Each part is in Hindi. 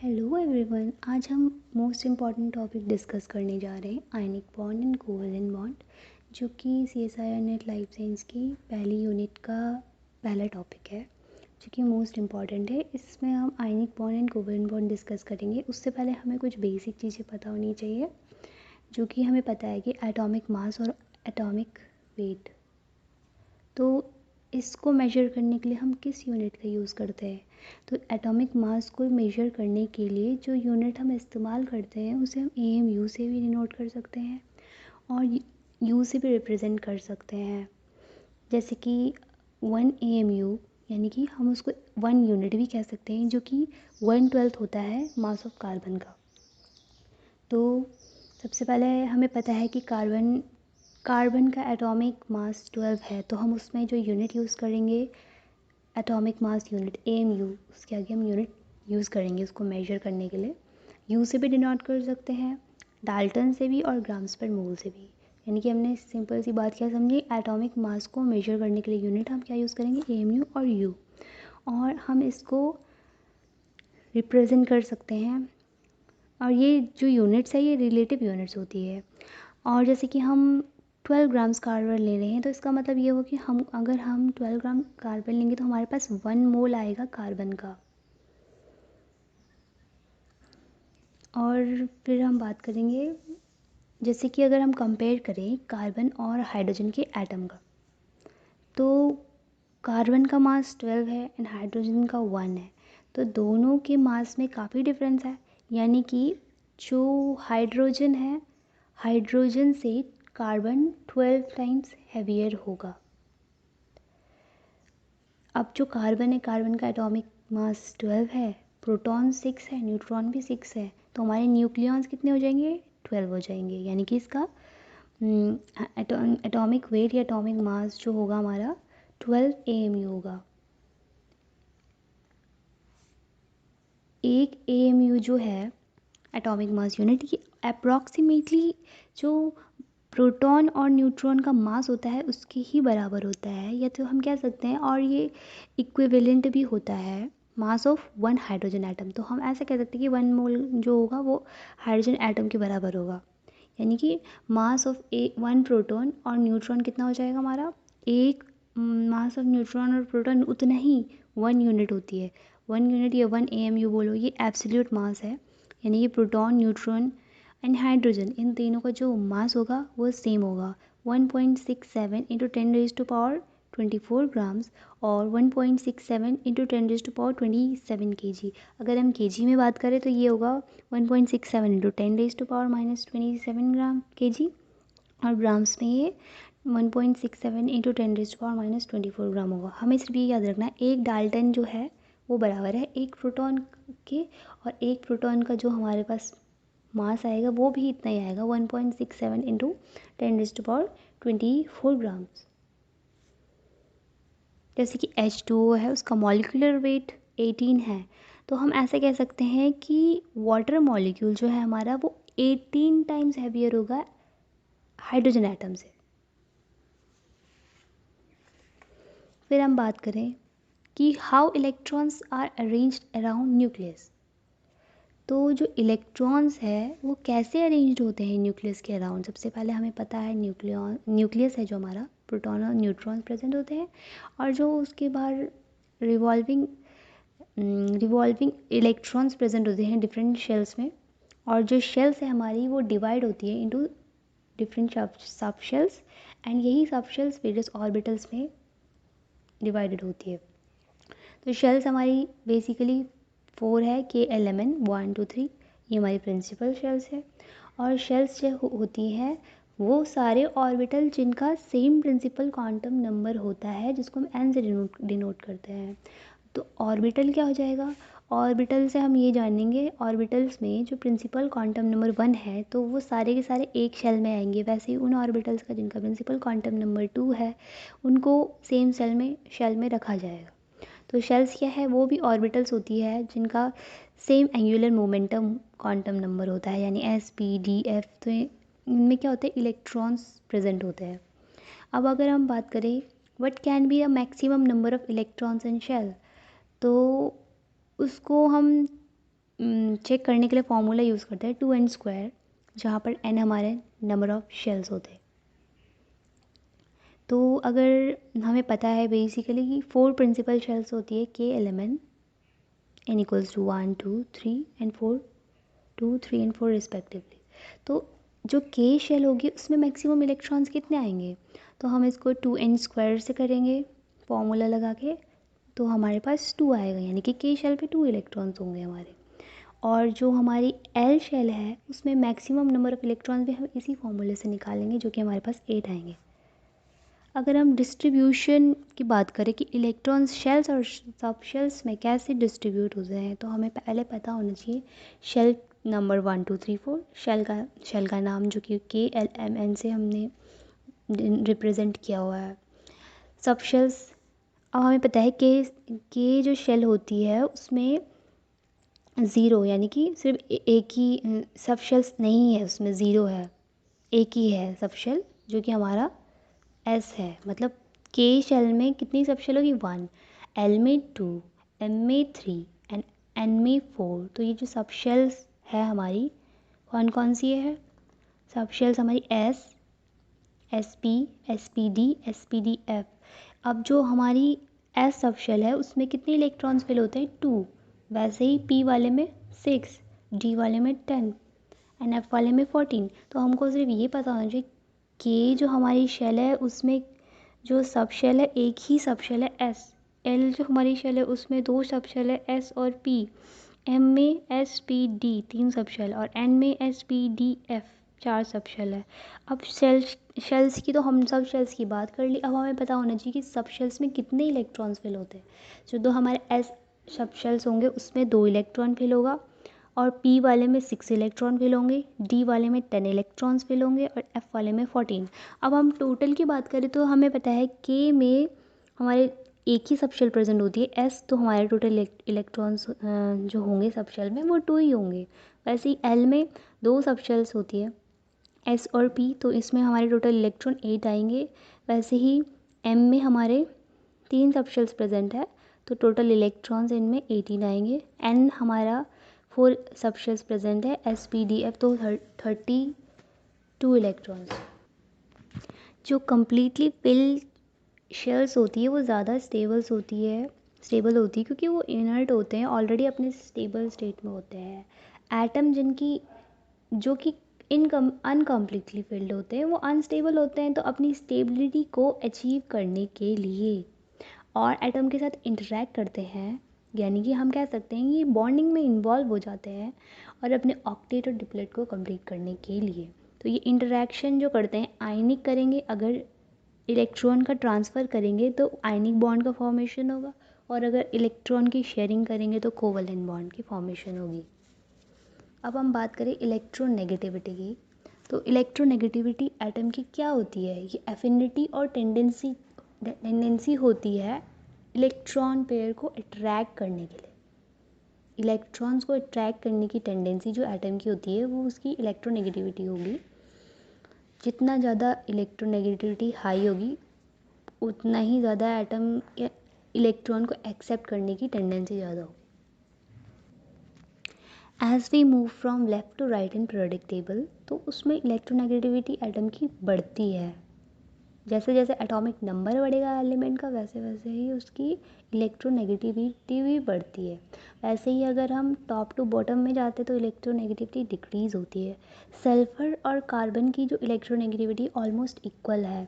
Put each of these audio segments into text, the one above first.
Hello everyone. आज हम मोस्ट इम्पॉर्टेंट टॉपिक डिस्कस करने जा रहे हैं ionic bond and covalent bond, जो कि CSIR नेट लाइफ साइंस की पहली यूनिट का पहला टॉपिक है, जो कि मोस्ट इम्पॉर्टेंट है। इसमें हम ionic bond and covalent bond discuss करेंगे। उससे पहले हमें कुछ बेसिक चीज़ें पता होनी चाहिए, जो कि हमें पता है कि एटॉमिक मास और एटॉमिक वेट। तो इसको मेजर करने के लिए हम किस यूनिट का यूज़ करते हैं? तो एटॉमिक मास को मेजर करने के लिए जो यूनिट हम इस्तेमाल करते हैं उसे हम AMU से भी डिनोट कर सकते हैं और U से भी रिप्रेजेंट कर सकते हैं। जैसे कि 1 AMU, यानी कि हम उसको 1 यूनिट भी कह सकते हैं, जो कि 1/12 होता है मास ऑफ कार्बन का। तो सबसे पहले हमें पता है कि कार्बन का एटॉमिक मास 12 है, तो हम उसमें जो यूनिट यूज़ करेंगे एटॉमिक मास यूनिट AMU, उसके आगे हम यूनिट यूज़ करेंगे उसको मेजर करने के लिए। U से भी डिनोट कर सकते हैं, डाल्टन से भी और ग्राम्स पर मोल से भी। यानी कि हमने सिंपल सी बात क्या समझी, एटॉमिक मास को मेजर करने के लिए यूनिट हम क्या यूज़ करेंगे, AMU और U। और हम इसको रिप्रेजेंट कर सकते हैं, और ये जो यूनिट्स है ये रिलेटिव यूनिट्स होती है। और जैसे कि हम 12 ग्राम्स कार्बन ले रहे हैं, तो इसका मतलब ये हो कि अगर हम 12 ग्राम कार्बन लेंगे तो हमारे पास 1 मोल आएगा कार्बन का। और फिर हम बात करेंगे, जैसे कि अगर हम कंपेयर करें कार्बन और हाइड्रोजन के एटम का, तो कार्बन का मास 12 है एंड हाइड्रोजन का 1 है, तो दोनों के मास में काफ़ी डिफरेंस है। यानी कि जो हाइड्रोजन है, हाइड्रोजन से कार्बन 12 टाइम्स हैवियर होगा। अब जो कार्बन है, कार्बन का एटॉमिक मास 12 है, प्रोटॉन 6 है, न्यूट्रॉन भी 6 है, तो हमारे न्यूक्लियॉन्स कितने हो जाएंगे, 12 हो जाएंगे। यानी कि इसका एटॉमिक वेट या एटॉमिक मास जो होगा हमारा 12 AMU होगा। एक AMU जो है एटॉमिक मास यूनिट, ये अप्रॉक्सीमेटली जो प्रोटॉन और न्यूट्रॉन का मास होता है उसके ही बराबर होता है, या तो हम कह सकते हैं, और ये इक्विवेलेंट भी होता है मास ऑफ 1 हाइड्रोजन एटम। तो हम ऐसा कह सकते हैं कि 1 मोल जो होगा वो हाइड्रोजन एटम के बराबर होगा। यानी कि मास ऑफ 1 प्रोटॉन और न्यूट्रॉन कितना हो जाएगा हमारा, एक मास ऑफ न्यूट्रॉन और प्रोटॉन उतना ही 1 यूनिट होती है। 1 यूनिट या 1 AMU बोलो, ये एब्सोल्यूट मास है। यानी कि प्रोटॉन, न्यूट्रॉन एंड हाइड्रोजन, इन तीनों का जो मास होगा वो सेम होगा, 1.67 इंटू 10⁻24 ग्राम्स और 1.67 इंटू 10⁻27 kg। अगर हम kg में बात करें तो ये होगा 1.67 इंटू 10⁻⁻27 ग्राम kg, और ग्राम्स में ये 1.67 इंटू 10⁻⁻24 ग्राम होगा। हमें सिर्फ ये याद रखना है, एक डाल्टन जो है वो बराबर है एक प्रोटॉन के, और एक प्रोटॉन का जो हमारे पास मास आएगा वो भी इतना ही आएगा, 1.67 इंटू 10⁻24 ग्राम्स। जैसे कि H2O है, उसका मॉलिक्यूलर वेट 18 है, तो हम ऐसे कह सकते हैं कि वाटर मॉलिक्यूल जो है हमारा वो 18 टाइम्स हैवियर होगा हाइड्रोजन एटम से। फिर हम बात करें कि how electrons are arranged around nucleus. तो जो इलेक्ट्रॉन्स है वो कैसे अरेंज्ड होते हैं न्यूक्लियस के अराउंड। सबसे पहले हमें पता है न्यूक्लियस है जो हमारा, प्रोटॉन और न्यूट्रॉन प्रेजेंट होते हैं, और जो उसके बाहर रिवॉल्विंग रिवॉल्विंग इलेक्ट्रॉन्स प्रेजेंट होते हैं डिफरेंट शेल्स में। और जो शेल्स है हमारी वो डिवाइड होती है इनटू डिफरेंट सब शेल्स, एंड यही सब शेल्स वेरियस ऑर्बिटल्स में डिवाइडेड होती है। तो शेल्स हमारी बेसिकली 4 है, KLMN 1 2 3, ये हमारी प्रिंसिपल शेल्स है। और शेल्स जो होती हैं वो सारे ऑर्बिटल जिनका सेम प्रिंसिपल क्वांटम नंबर होता है, जिसको हम n से डिनोट करते हैं। तो ऑर्बिटल क्या हो जाएगा, ऑर्बिटल से हम ये जानेंगे, ऑर्बिटल्स में जो प्रिंसिपल क्वांटम नंबर 1 है तो वो सारे के सारे एक शेल में आएंगे। वैसे ही उन ऑर्बिटल्स का जिनका प्रिंसिपल क्वांटम नंबर 2 है उनको सेम शेल में रखा जाएगा। तो शेल्स क्या है, वो भी ऑर्बिटल्स होती है जिनका same angular momentum quantum number होता है, यानी S, P, D, F। तो इनमें क्या होता है, इलेक्ट्रॉन्स प्रेजेंट होते हैं। अब अगर हम बात करें what can be a maximum number of electrons in shell, तो उसको हम चेक करने के लिए फॉर्मूला यूज़ करते हैं 2n², जहाँ पर n हमारे नंबर ऑफ़ शेल्स होते हैं। तो अगर हमें पता है बेसिकली कि 4 प्रिंसिपल शेल्स होती है k element, n equals to 1 2 3 and 4, 2 3 and 4 respectively. तो जो k शेल होगी उसमें मैक्सिमम इलेक्ट्रॉन्स कितने आएंगे, तो हम इसको 2n² से करेंगे फॉर्मूला लगा के, तो हमारे पास 2 आएगा, यानी कि k शेल पे 2 इलेक्ट्रॉन्स होंगे हमारे। और जो हमारी L शेल है उसमें मैक्सिमम नंबर ऑफ़ इलेक्ट्रॉन्स भी हम इसी फॉर्मूले से निकालेंगे, जो कि हमारे पास 8 आएंगे। अगर हम डिस्ट्रीब्यूशन की बात करें कि इलेक्ट्रॉन्स शेल्स और सब शेल्स में कैसे डिस्ट्रीब्यूट होते हैं, तो हमें पहले पता होना चाहिए शेल नंबर 1 2 3 4, शेल का नाम जो कि KLMN से हमने रिप्रेजेंट किया हुआ है। सब शेल्स, अब हमें पता है कि जो शेल होती है उसमें ज़ीरो, यानी कि सिर्फ एक ही सब शेल्स नहीं है, उसमें ज़ीरो है, एक ही है सब शेल जो कि हमारा S है। मतलब K शेल में कितनी सब शेल होगी 1, L में 2, M में 3 एंड N में 4। तो ये जो सब शेल्स है हमारी कौन कौन सी है, सब शेल्स हमारी S, SP, SPD, SPDF। अब जो हमारी S सब शेल है उसमें कितने इलेक्ट्रॉन्स फिल होते हैं 2, वैसे ही P वाले में 6, D वाले में 10 एंड F वाले में 14। तो हमको सिर्फ ये पता होना चाहिए कि जो हमारी शेल है उसमें जो सब शेल है एक ही सब शेल है S, L जो हमारी शेल है उसमें 2 सब शेल है S और P, M में SPD 3 सब शेल और N में SPDF 4 सब शेल है। अब शेल्स की तो हम सब शेल्स की बात कर ली, अब हमें पता होना चाहिए कि सब शेल्स में कितने इलेक्ट्रॉन्स फिल होते हैं। जो दो हमारे S सब शेल्स होंगे उसमें 2 इलेक्ट्रॉन फिल होगा और P वाले में 6 इलेक्ट्रॉन फिल होंगे, D वाले में 10 इलेक्ट्रॉन्स फिल होंगे और F वाले में 14। अब हम टोटल की बात करें तो हमें पता है K में हमारे एक ही सब शेल प्रेजेंट होती है S, तो हमारे टोटल इलेक्ट्रॉन्स जो होंगे सब शेल में वो 2 ही होंगे। वैसे ही L में 2 सब शेल्स होती है S और P, तो इसमें हमारे टोटल इलेक्ट्रॉन 8 आएंगे। वैसे ही M में हमारे 3 सब शेल्स प्रेजेंट है, तो टोटल इलेक्ट्रॉन्स इनमें 18 आएंगे। N हमारा 4 सब शेल्स प्रेजेंट है, SPDF, तो 32 इलेक्ट्रॉन्स। जो कम्प्लीटली फिल शेल्स होती है वो ज़्यादा स्टेबल होती है क्योंकि वो इनर्ट होते हैं, ऑलरेडी अपने स्टेबल स्टेट में होते हैं। एटम जिनकी जो कि अनकम्प्लीटली फिल्ड होते हैं वो अनस्टेबल होते हैं, तो अपनी स्टेबिलिटी को अचीव करने के लिए और एटम के साथ इंटरेक्ट करते हैं, यानी कि हम कह सकते हैं कि बॉन्डिंग में इन्वॉल्व हो जाते हैं और अपने ऑक्टेट और डिप्लेट को कंप्लीट करने के लिए। तो ये इंटरेक्शन जो करते हैं आयनिक करेंगे, अगर इलेक्ट्रॉन का ट्रांसफ़र करेंगे तो आयनिक बॉन्ड का फॉर्मेशन होगा, और अगर इलेक्ट्रॉन की शेयरिंग करेंगे तो कोवलेंट बॉन्ड की फॉर्मेशन होगी। अब हम बात करें इलेक्ट्रोनेगेटिविटी की, तो इलेक्ट्रोनेगेटिविटी एटम की क्या होती है, ये एफिनिटी और टेंडेंसी होती है इलेक्ट्रॉन पेयर को अट्रैक्ट करने के लिए। इलेक्ट्रॉन्स को अट्रैक्ट करने की टेंडेंसी जो एटम की होती है वो उसकी इलेक्ट्रोनेगेटिविटी होगी। जितना ज़्यादा इलेक्ट्रोनेगेटिविटी हाई होगी उतना ही ज़्यादा एटम या इलेक्ट्रॉन को एक्सेप्ट करने की टेंडेंसी ज़्यादा होगी। As we move from left to right in periodic table, तो उसमें इलेक्ट्रोनेगेटिविटी एटम की बढ़ती है। जैसे जैसे एटॉमिक नंबर बढ़ेगा एलिमेंट का वैसे वैसे ही उसकी इलेक्ट्रोनेगेटिविटी भी बढ़ती है। वैसे ही अगर हम टॉप टू बॉटम में जाते तो इलेक्ट्रोनेगेटिविटी डिक्रीज़ होती है। सल्फ़र और कार्बन की जो इलेक्ट्रोनेगेटिविटी ऑलमोस्ट इक्वल है।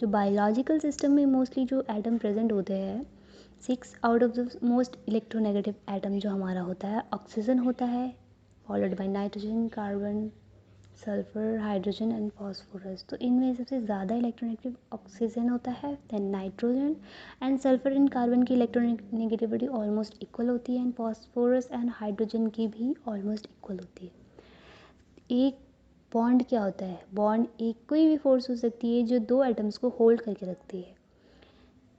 जो बायोलॉजिकल सिस्टम में मोस्टली जो एटम प्रेजेंट होते हैं, 6 out of the most electronegative atom जो हमारा होता है ऑक्सीजन होता है, followed by nitrogen, carbon, sulphur, hydrogen and phosphorus. तो इनमें सबसे ज़्यादा इलेक्ट्रोनेगेटिव ऑक्सीजन होता है, then nitrogen and sulphur and carbon की इलेक्ट्रोनेगेटिविटी ऑलमोस्ट इक्वल होती है एंड फॉस्फोरस एंड हाइड्रोजन की भी ऑलमोस्ट इक्वल होती है। एक बॉन्ड क्या होता है, बॉन्ड एक कोई भी फोर्स हो सकती है जो दो एटम्स को होल्ड करके रखती है।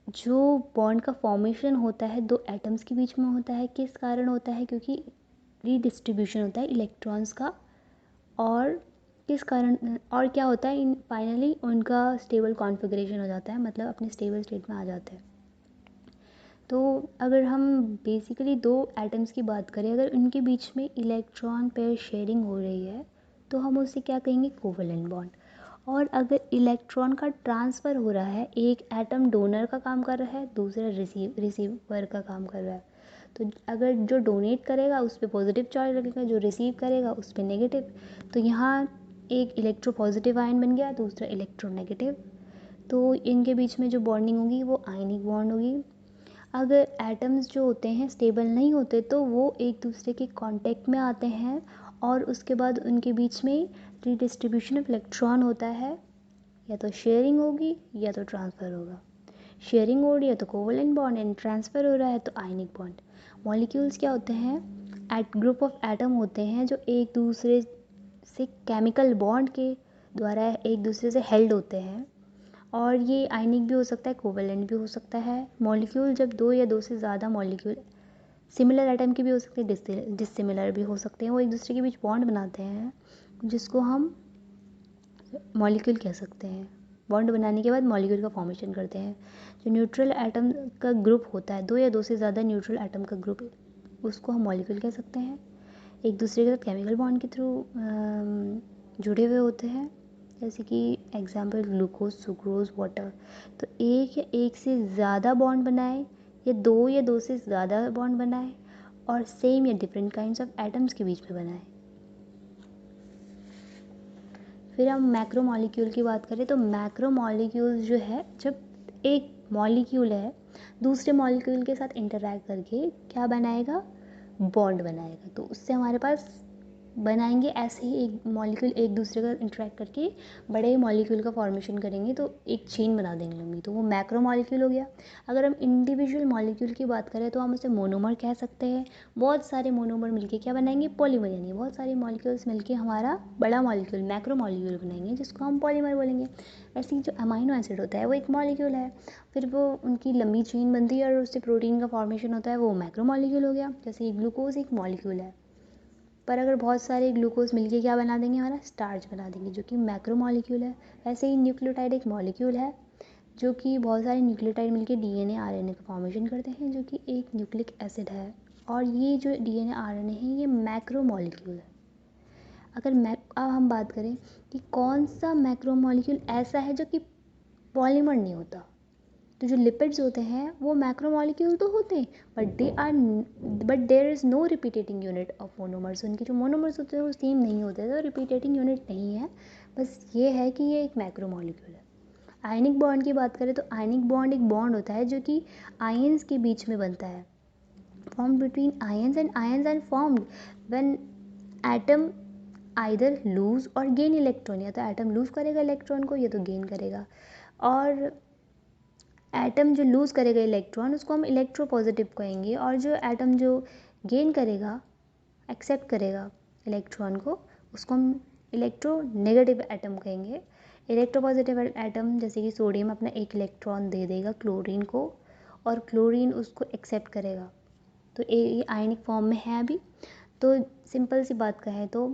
जो बॉन्ड का फॉर्मेशन होता है दो एटम्स के बीच में होता है, किस कारण होता है, क्योंकि रीडिस्ट्रीब्यूशन होता है इलेक्ट्रॉन्स का, और किस कारण और क्या होता है, इन फाइनली उनका स्टेबल कॉन्फ़िगरेशन हो जाता है, मतलब अपने स्टेबल स्टेट में आ जाते हैं। तो अगर हम बेसिकली दो एटम्स की बात करें, अगर उनके बीच में इलेक्ट्रॉन पेयर शेयरिंग हो रही है तो हम उसे क्या कहेंगे, कोवलेंट बॉन्ड। और अगर इलेक्ट्रॉन का ट्रांसफ़र हो रहा है, एक एटम डोनर का काम कर रहा है, दूसरा रिसीवर का काम कर रहा है, तो अगर जो डोनेट करेगा उस पर पॉजिटिव चार्ज लगेगा, जो रिसीव करेगा उस पर नेगेटिव। तो यहाँ एक इलेक्ट्रो पॉजिटिव आयन बन गया, दूसरा इलेक्ट्रो नेगेटिव। तो इनके बीच में जो बॉन्डिंग होगी वो आयनिक बॉन्ड होगी। अगर एटम्स जो होते हैं स्टेबल नहीं होते तो वो एक दूसरे के कांटेक्ट में आते हैं और उसके बाद उनके बीच में रीडिस्ट्रीब्यूशन ऑफ इलेक्ट्रॉन होता है, या तो शेयरिंग होगी या तो ट्रांसफ़र होगा। शेयरिंग हो रही है तो कोवलेंट बॉन्ड, एंड ट्रांसफ़र हो रहा है तो आयनिक बॉन्ड। मॉलिक्यूल्स क्या होते हैं, ग्रुप ऑफ एटम होते हैं जो एक दूसरे से केमिकल बॉन्ड के द्वारा एक दूसरे से हेल्ड होते हैं, और ये आयनिक भी हो सकता है, कोवलेंट भी हो सकता है। मॉलिक्यूल जब दो या दो से ज़्यादा मॉलिक्यूल सिमिलर एटम के भी हो सकते हैं, डिसिमिलर भी हो सकते हैं, वो एक दूसरे के बीच बॉन्ड बनाते हैं जिसको हम मॉलिक्यूल कह सकते हैं। बॉन्ड बनाने के बाद मॉलिक्यूल का फॉर्मेशन करते हैं। जो न्यूट्रल एटम का ग्रुप होता है, दो या दो से ज़्यादा न्यूट्रल एटम का ग्रुप, उसको हम मॉलिक्यूल कह सकते हैं। एक दूसरे के साथ केमिकल बॉन्ड के थ्रू जुड़े हुए होते हैं, जैसे कि एग्जाम्पल ग्लूकोज, सुक्रोज, वाटर। तो एक या एक से ज़्यादा बॉन्ड बनाए, या दो से ज़्यादा बॉन्ड बनाए, और सेम या डिफरेंट काइंड्स ऑफ एटम्स के बीच में बनाए। फिर हम मैक्रो मॉलिक्यूल की बात करें तो मैक्रो मॉलिक्यूल जो है, जब एक मॉलिक्यूल है दूसरे मॉलिक्यूल के साथ इंटरैक्ट करके क्या बनाएगा, बॉन्ड बनाएगा। तो उससे हमारे पास बनाएंगे ऐसे ही एक मॉलिक्यूल एक दूसरे का इंटरेक्ट करके बड़े मॉलिक्यूल का फॉर्मेशन करेंगे, तो एक चेन बना देंगे लंबी, तो वो मैक्रो मॉलिक्यूल हो गया। अगर हम इंडिविजुअल मॉलिक्यूल की बात करें तो हम उसे मोनोमर कह सकते हैं। बहुत सारे मोनोमर मिलके क्या बनाएंगे, पॉलीमर, यानी बहुत सारे मॉलिक्यूल्स मिलके हमारा बड़ा मॉलिक्यूल मैक्रो मॉलिक्यूल बनाएंगे, जिसको हम पॉलीमर बोलेंगे। वैसे ही जो अमाइनो एसिड होता है वो एक मॉलिक्यूल है, फिर वो उनकी लंबी चेन बनती है और उससे प्रोटीन का फॉर्मेशन होता है, वो मैक्रो मॉलिक्यूल हो गया। जैसे ग्लूकोज एक मॉलिक्यूल है, पर अगर बहुत सारे ग्लूकोज मिलके क्या बना देंगे, हमारा स्टार्च बना देंगे, जो कि मैक्रो मॉलिक्यूल है। वैसे ही न्यूक्लियोटाइड एक मॉलिक्यूल है, जो कि बहुत सारे न्यूक्लियोटाइड मिलके डीएनए आरएनए का फॉर्मेशन करते हैं, जो कि एक न्यूक्लिक एसिड है। और ये जो डीएनए आरएनए है ये मैक्रो मॉलिक्यूल है। अब हम बात करें कि कौन सा मैक्रो मॉलिक्यूल ऐसा है जो कि पॉलीमर नहीं होता, तो जो लिपिड्स होते हैं वो मैक्रो मॉलिक्यूल तो होते हैं, but there is no repeating unit of monomers. उनके जो मोनोमर्स होते हैं वो सेम नहीं होते, तो रिपीटेटिंग यूनिट नहीं है, बस ये है कि ये एक मैक्रो मॉलिक्यूल है। आयनिक बॉन्ड की बात करें तो आयनिक बॉन्ड एक बॉन्ड होता है जो कि आयंस के बीच में बनता है, formed between ions, and ions are formed when atom either lose or gain electron। या तो एटम लूज करेगा इलेक्ट्रॉन को, या तो गेन करेगा। और एटम जो लूज़ करेगा इलेक्ट्रॉन उसको हम इलेक्ट्रो पॉजिटिव कहेंगे, और जो एटम जो गेन करेगा, एक्सेप्ट करेगा इलेक्ट्रॉन को, उसको हम इलेक्ट्रो नेगेटिव एटम कहेंगे। इलेक्ट्रो पॉजिटिव एटम जैसे कि सोडियम अपना एक इलेक्ट्रॉन दे देगा क्लोरीन को, और क्लोरीन उसको एक्सेप्ट करेगा, तो ये आयनिक फॉर्म में है अभी। तो सिंपल सी बात कहें तो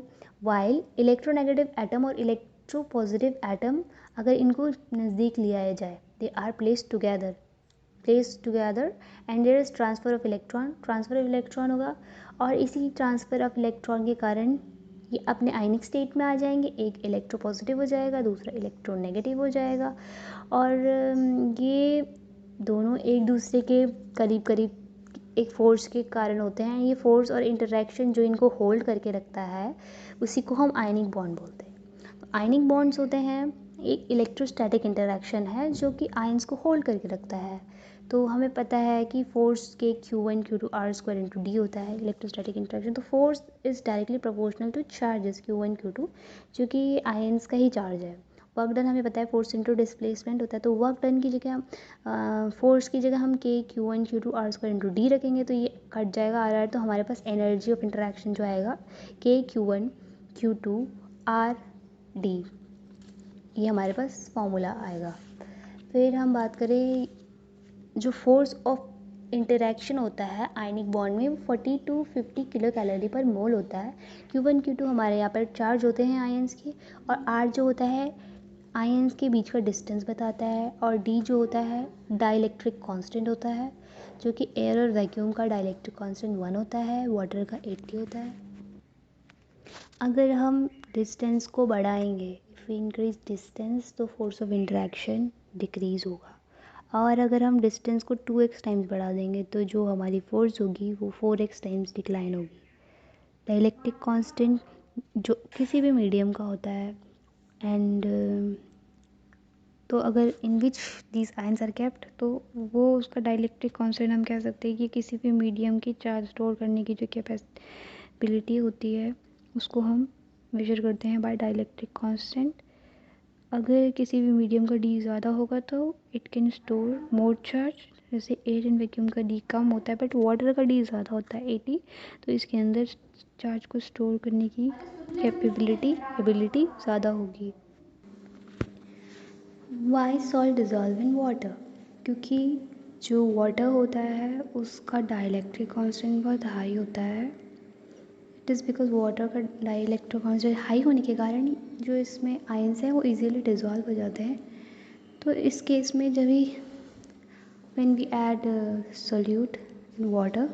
वाइल इलेक्ट्रोनेगेटिव एटम और इलेक्ट्रो पॉजिटिव एटम, अगर इनको नज़दीक लिया जाए, they are placed together and there is transfer of electron होगा, और इसी ट्रांसफ़र ऑफ इलेक्ट्रॉन के कारण ये अपने आयनिक स्टेट में आ जाएंगे। एक इलेक्ट्रो पॉजिटिव हो जाएगा, दूसरा इलेक्ट्रो नेगेटिव हो जाएगा, और ये दोनों एक दूसरे के करीब करीब एक फोर्स के कारण होते हैं। ये फोर्स और इंटरेक्शन जो इनको होल्ड करके रखता है उसी को हम आयनिक बॉन्ड बोलते हैं। तो आयनिक बॉन्ड्स होते हैं एक इलेक्ट्रोस्टैटिक इंटरेक्शन है जो कि आयंस को होल्ड करके रखता है। तो हमें पता है कि फोर्स के Q1 Q2 R² into D होता है इलेक्ट्रोस्टैटिक इंटरेक्शन। तो force is directly proportional two charges Q1 Q2, जो कि आयंस का ही चार्ज है। वर्क डन हमें पता है फोर्स इंटू डिस्प्लेसमेंट होता है, तो वर्क डन की जगह फोर्स की जगह हम के Q1 Q2 R² into D रखेंगे, तो ये कट जाएगा आर, तो हमारे पास एनर्जी ऑफ इंटरेक्शन जो आएगा के Q1 Q2 R D, ये हमारे पास फॉर्मूला आएगा। फिर हम बात करें जो फोर्स ऑफ इंटरेक्शन होता है आयनिक बॉन्ड में 40 to 50 किलो कैलोरी पर मोल होता है। Q1 Q2 हमारे यहाँ पर चार्ज होते हैं आयंस के, और R जो होता है आयंस के बीच का डिस्टेंस बताता है, और D जो होता है डाइलेक्ट्रिक कांस्टेंट होता है। जो कि एयर और वैक्यूम का डाइलेक्ट्रिक कांस्टेंट 1 होता है, वाटर का 80 होता है। अगर हम डिस्टेंस को बढ़ाएंगे, इफ़ वी इंक्रीज डिस्टेंस, तो फोर्स ऑफ इंटरेक्शन डिक्रीज़ होगा। और अगर हम डिस्टेंस को 2x टाइम्स बढ़ा देंगे तो जो हमारी फोर्स होगी वो 4x टाइम्स डिक्लाइन होगी। डाइलेक्ट्रिक कांस्टेंट जो किसी भी मीडियम का होता है एंड तो अगर in which these ions are kept, तो वो उसका डाइलेक्ट्रिक कांस्टेंट हम कह सकते हैं कि किसी भी मीडियम की चार्ज स्टोर करने की जो कैपेसिबिलिटी होती है उसको हम मेजर करते हैं बाय डाइलेक्ट्रिक कांस्टेंट। अगर किसी भी मीडियम का डी ज़्यादा होगा तो it can store more charge, जैसे एयर एंड वैक्यूम का डी कम होता है बट वाटर का डी ज़्यादा होता है 80, तो इसके अंदर चार्ज को स्टोर करने की एबिलिटी ज़्यादा होगी। Why salt dissolve in water? क्योंकि जो वाटर होता है उसका डाइलेक्ट्रिक कांस्टेंट बहुत हाई होता है। इट इज़ बिकॉज वाटर का डाइलेक्ट्रिक कांस्टेंट हाई होने के कारण जो इसमें आयंस हैं वो इजीली डिज़ोल्व हो जाते हैं। तो इस केस में जब भी when we add solute in water,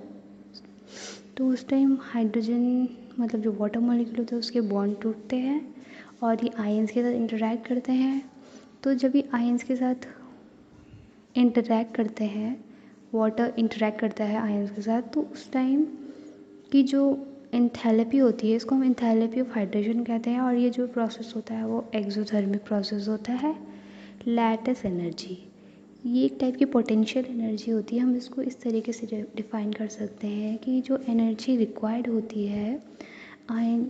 तो उस टाइम हाइड्रोजन मतलब जो वाटर मॉलिक्यूल होते हैं उसके बॉन्ड टूटते हैं और ये आयंस के साथ इंटरैक्ट करते हैं। तो जब ये आयंस के साथ इंटरैक्ट करते हैं, वाटर इंटरैक्ट करता है आयंस के साथ, तो उस टाइम की जो एंथैल्पी होती है इसको हम एंथैल्पी ऑफ हाइड्रेशन कहते हैं। और ये जो प्रोसेस होता है वो एक्सोथर्मिक प्रोसेस होता है। लैटिस एनर्जी, ये एक टाइप की पोटेंशियल एनर्जी होती है। हम इसको इस तरीके से डिफ़ाइन कर सकते हैं कि जो एनर्जी रिक्वायर्ड होती है आयन,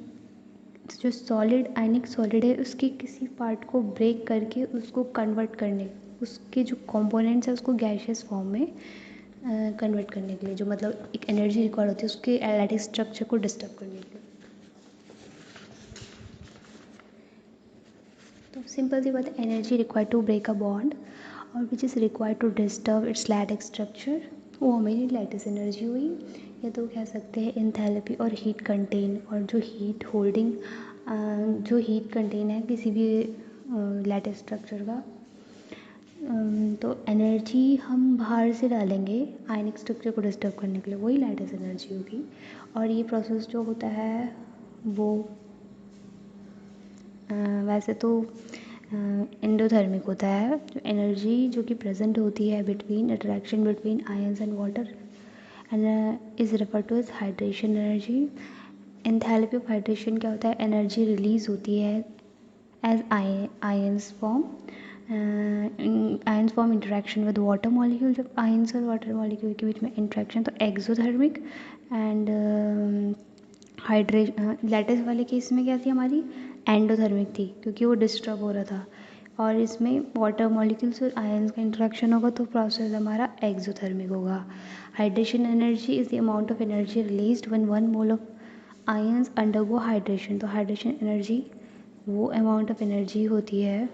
जो सॉलिड आयनिक सॉलिड है उसके किसी पार्ट को ब्रेक करके उसको कन्वर्ट करने, उसके जो कंपोनेंट्स है उसको गैसियस फॉर्म में कन्वर्ट करने के लिए, जो मतलब एक एनर्जी रिक्वायर्ड होती है उसके लैटिस स्ट्रक्चर को डिस्टर्ब करने के लिए। तो सिंपल सी बात है, energy required to break a bond और which is required to disturb its lattice structure, वो हमें लैटिस एनर्जी हुई। या तो कह सकते हैं एंथैल्पी और हीट कंटेन, और जो हीट होल्डिंग जो हीट कंटेन है किसी भी लैटिस स्ट्रक्चर का, तो एनर्जी हम बाहर से डालेंगे आयनिक स्ट्रक्चर को डिस्टर्ब करने के लिए, वही लैटिस एनर्जी होगी। और ये प्रोसेस जो होता है वो वैसे तो एंडोथर्मिक होता है। जो एनर्जी जो कि प्रेजेंट होती है between interaction between ions and water and is refer to as hydration energy. Enthalpy of hydration क्या होता है, एनर्जी रिलीज होती है as ions form interaction with water molecule. जब आयंस और वाटर मॉलिक्यूल के बीच में इंटरेक्शन, तो एक्सोथर्मिक एंड लैटिस वाले केस में क्या थी हमारी, एंडोथर्मिक थी क्योंकि वो डिस्टर्ब हो रहा था। और इसमें वाटर मॉलिक्यूल्स और आयंस का इंटरेक्शन होगा तो प्रोसेस हमारा एक्सोथर्मिक होगा। Hydration energy is the amount of energy released when 1 mole of ions undergo hydration. तो हाइड्रेशन एनर्जी वो अमाउंट ऑफ एनर्जी होती है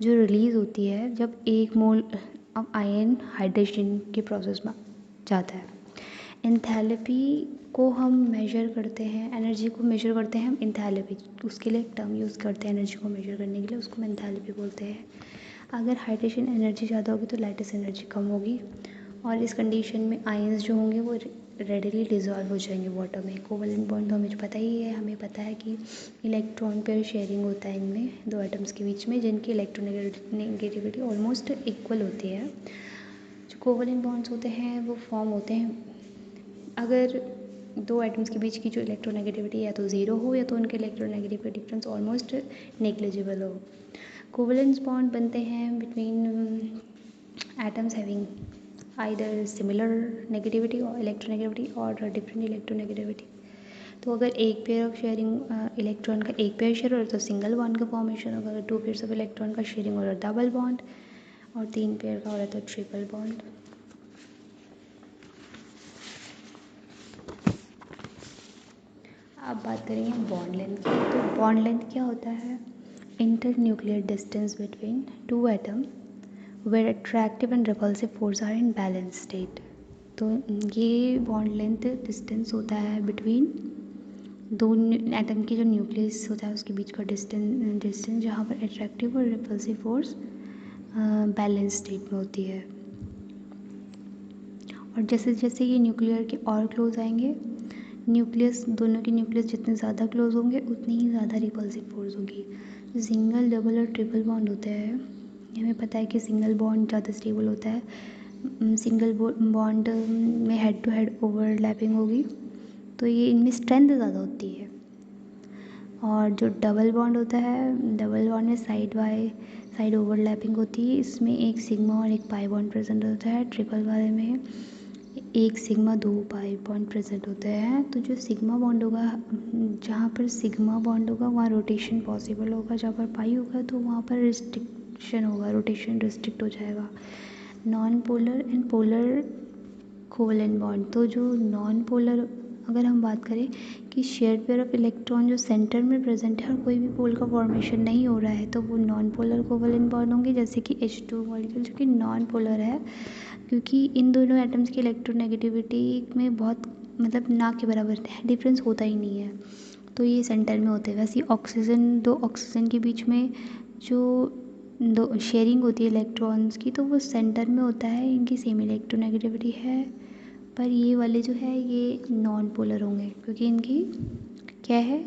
जो रिलीज़ होती है जब 1 मोल ऑफ आयन हाइड्रेशन के प्रोसेस में जाता है। एंथैल्पी को हम मेजर करते हैं, एनर्जी को मेजर करते हैं हम एंथैल्पी, उसके लिए एक टर्म यूज़ करते हैं एनर्जी को मेजर करने के लिए, उसको हम एंथैल्पी बोलते हैं। अगर हाइड्रेशन एनर्जी ज़्यादा होगी तो लैटिस एनर्जी कम होगी और इस कंडीशन में आयंस जो होंगे वो रेडिली डिज़ोल्व हो जाएंगे वाटर में। कोवलेंट बॉन्ड तो हमें पता ही है, हमें पता है कि इलेक्ट्रॉन पेयर शेयरिंग होता है इनमें दो एटम्स के बीच में, जिनकी इलेक्ट्रोनेगेटिविटी ऑलमोस्ट इक्वल होती है। जो कोवलेंट बॉन्ड्स होते हैं वो फॉर्म होते हैं अगर दो एटम्स के बीच की जो इलेक्ट्रोनेगेटिविटी या तो ज़ीरो हो या तो उनके इलेक्ट्रोनेगेटिव डिफरेंस ऑलमोस्ट नेग्लिजिबल हो। कोवलेंस बॉन्ड बनते हैं between atoms having either similar negativity और इलेक्ट्रोनेगेटिविटी और डिफरेंट इलेक्ट्रोनेगेटिविटी। तो अगर एक पेयर ऑफ शेयरिंग इलेक्ट्रॉन का एक पेयर शेयर हो रहा है तो सिंगल बॉन्ड का फॉर्मेशन होगा। अगर 2 पेयर्स ऑफ इलेक्ट्रॉन का शेयरिंग हो रहा है डबल बॉन्ड, और 3 पेयर का हो रहा है तो ट्रिपल बॉन्ड। अब बात करेंगे बॉन्ड लेंथ की। तो बॉन्ड लेंथ क्या होता है, internuclear distance between 2 atom where attractive and repulsive force are in balance state. तो ये बॉन्ड लेंथ डिस्टेंस होता है बिटवीन दो एटम की जो न्यूक्लियस होता है उसके बीच का डिस्टेंस जहाँ पर अट्रैक्टिव और रिपल्सिव फोर्स बैलेंस स्टेट में होती है। और जैसे जैसे ये न्यूक्लियर के और क्लोज आएंगे, न्यूक्लियस दोनों के न्यूक्लियस जितने ज़्यादा क्लोज होंगे उतनी ही ज़्यादा रिपल्सिव फोर्स होगी। जो सिंगल, डबल और ट्रिपल बॉन्ड होता है, हमें पता है कि सिंगल बॉन्ड ज़्यादा स्टेबल होता है, सिंगल बॉन्ड में हेड टू हेड ओवरलैपिंग होगी, तो ये इनमें स्ट्रेंथ ज़्यादा होती है। और जो डबल बॉन्ड होता है, डबल बॉन्ड में साइड बाय साइड ओवरलैपिंग होती है, इसमें एक सिग्मा और एक पाई बॉन्ड प्रेजेंट होता है। ट्रिपल वाले में एक सिग्मा 2 पाई बॉन्ड प्रेजेंट होते हैं। तो जो सिग्मा बॉन्ड होगा, जहाँ पर सिग्मा बॉन्ड होगा वहाँ रोटेशन पॉसिबल होगा, जहाँ पर पाई होगा तो वहाँ पर रिस्ट्रिक्शन होगा, रोटेशन रिस्ट्रिक्ट हो जाएगा। Non polar and polar covalent bond, तो जो नॉन पोलर, अगर हम बात करें कि शेयर्ड पेयर ऑफ इलेक्ट्रॉन जो सेंटर में प्रेजेंट है और कोई भी पोल का फॉर्मेशन नहीं हो रहा है, तो वो नॉन पोलर कोवेलेंट बॉन्ड होंगे, जैसे कि H2 मॉलिक्यूल जो कि नॉन पोलर है, क्योंकि इन दोनों एटम्स की इलेक्ट्रोनेगेटिविटी में बहुत मतलब ना के बराबर है, डिफरेंस होता ही नहीं है, तो ये सेंटर में होते हैं। वैसे ऑक्सीजन, दो ऑक्सीजन के बीच में जो दो शेयरिंग होती है इलेक्ट्रॉन्स की, तो वो सेंटर में होता है, इनकी सेम इलेक्ट्रोनेगेटिविटी है। पर ये वाले जो है ये नॉन पोलर होंगे, क्योंकि इनकी क्या है,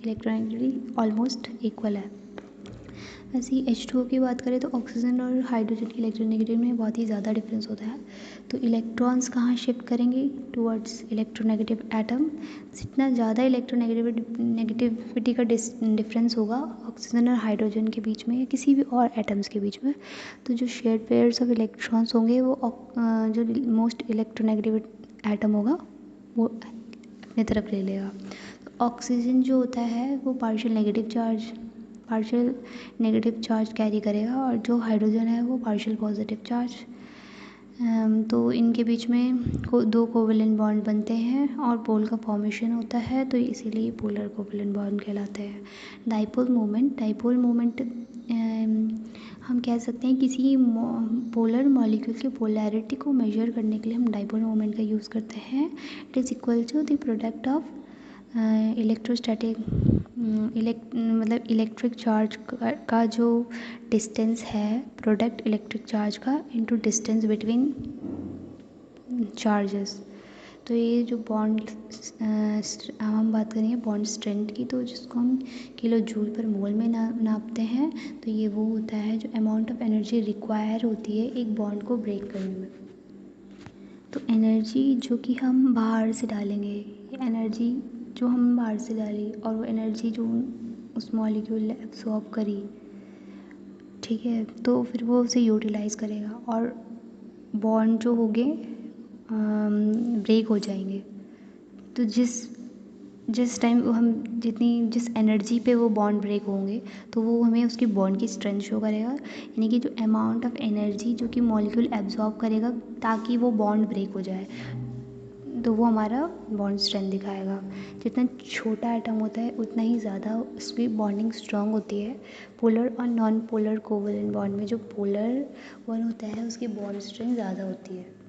इलेक्ट्रोनेगेटिविटी ऑलमोस्ट इक्वल है। ऐसे ही H2O की बात करें तो ऑक्सीजन और हाइड्रोजन की इलेक्ट्रोनेगेटिविटी में बहुत ही ज़्यादा डिफरेंस होता है। तो इलेक्ट्रॉन्स कहाँ शिफ्ट करेंगे, टुवर्ड्स इलेक्ट्रोनेगेटिव एटम। जितना ज़्यादा इलेक्ट्रोनेगेटिविटी का डिफरेंस होगा ऑक्सीजन और हाइड्रोजन के बीच में या किसी भी और एटम्स के बीच में, तो जो शेयर्ड पेयर्स ऑफ इलेक्ट्रॉन्स होंगे वो जो मोस्ट इलेक्ट्रोनेगेटिव एटम होगा वो अपनी तरफ ले लेगा। ऑक्सीजन जो होता है वो पार्शियल नेगेटिव चार्ज कैरी करेगा, और जो हाइड्रोजन है वो पार्शियल पॉजिटिव चार्ज। तो इनके बीच में दो कोवेलेंट बॉन्ड बनते हैं और पोल का फॉर्मेशन होता है, तो इसीलिए पोलर कोवेलेंट बॉन्ड कहलाते हैं। डाइपोल मोमेंट हम कह सकते हैं किसी पोलर मॉलिक्यूल की पोलैरिटी को मेजर करने के लिए हम डाइपोल मोमेंट का यूज़ करते हैं। It is equal to the product of electrostatic मतलब इलेक्ट्रिक चार्ज का जो डिस्टेंस है, प्रोडक्ट इलेक्ट्रिक चार्ज का इनटू डिस्टेंस बिटवीन चार्जेस। तो ये जो बॉन्ड हम बात करेंगे बॉन्ड स्ट्रेंथ की, तो जिसको हम किलो जूल पर मोल में नापते हैं, तो ये वो होता है जो अमाउंट ऑफ एनर्जी रिक्वायर होती है एक बॉन्ड को ब्रेक करने में। तो एनर्जी जो कि हम बाहर से डालेंगे, एनर्जी जो हम बाहर से डाली और वो एनर्जी जो उस मॉलिक्यूल ने एब्सॉर्ब करी, ठीक है, तो फिर वो उसे यूटिलाइज़ करेगा और बॉन्ड जो होंगे ब्रेक हो जाएंगे। तो जिस टाइम हम जिस एनर्जी पे वो बॉन्ड ब्रेक होंगे, तो वो हमें उसकी बॉन्ड की स्ट्रेंथ शो करेगा, यानी कि जो अमाउंट ऑफ एनर्जी जो कि मॉलिक्यूल एब्जॉर्ब करेगा ताकि वो बॉन्ड ब्रेक हो जाए, तो वो हमारा बॉन्ड स्ट्रेंथ दिखाएगा। जितना छोटा एटम होता है उतना ही ज़्यादा उसकी बॉन्डिंग स्ट्रांग होती है। पोलर और नॉन पोलर कोवेलेंट बॉन्ड में जो पोलर वन होता है उसकी बॉन्ड स्ट्रेंथ ज़्यादा होती है।